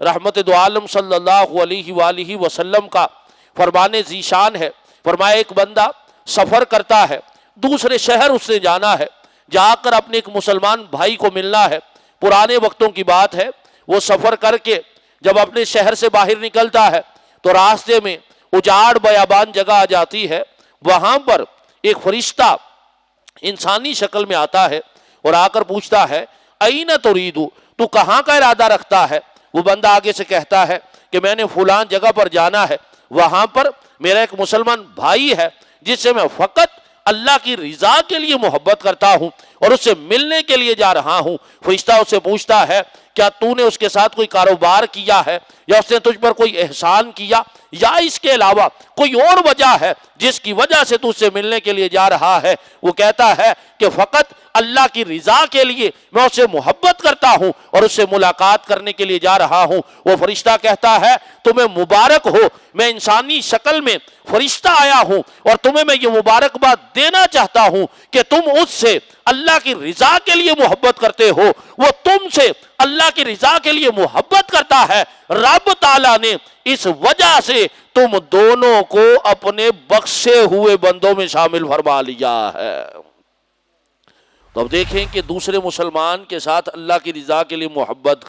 رحمت دو عالم صلی اللہ علیہ وآلہ وسلم کا فرمان ذیشان ہے، فرمایا ایک بندہ سفر کرتا ہے، دوسرے شہر اس نے جانا ہے، جا کر اپنے ایک مسلمان بھائی کو ملنا ہے۔ پرانے وقتوں کی بات ہے، وہ سفر کر کے جب اپنے شہر سے باہر نکلتا ہے تو راستے میں اجاڑ بیابان جگہ آ جاتی ہے، وہاں پر ایک فرشتہ انسانی شکل میں آتا ہے اور آ کر پوچھتا ہے اینَ تُرِیدُ، تو کہاں کا ارادہ رکھتا ہے؟ وہ بندہ آگے سے کہتا ہے کہ میں نے فلان جگہ پر جانا ہے، وہاں پر میرا ایک مسلمان بھائی ہے جس سے میں فقط اللہ کی رضا کے لیے محبت کرتا ہوں اور اس سے ملنے کے لیے جا رہا ہوں۔ فرشتہ اس سے پوچھتا ہے کیا تو نے اس کے ساتھ کوئی کاروبار کیا ہے یا اس نے تجھ پر کوئی احسان کیا یا اس کے علاوہ کوئی اور وجہ ہے جس کی وجہ سے تو اس سے ملنے کے لیے جا رہا ہے؟ وہ کہتا ہے کہ فقط اللہ کی رضا کے لیے میں اس سے محبت کرتا ہوں اور اس سے ملاقات کرنے کے لیے جا رہا ہوں۔ وہ فرشتہ کہتا ہے تمہیں مبارک ہو، میں انسانی شکل میں فرشتہ آیا ہوں اور تمہیں میں یہ مبارکباد دینا چاہتا ہوں کہ تم اس سے اللہ کی رضا کے لیے محبت کرتے ہو، وہ تم سے اللہ کی رضا کے لیے محبت کرتا ہے۔ رب تعالیٰ نے اس وجہ سے تم دونوں کو اپنے بخشے ہوئے بندوں میں شامل فرما لیا ہے۔ تو اب دیکھیں کہ دوسرے مسلمان کے ساتھ اللہ کی رضا کے لیے محبت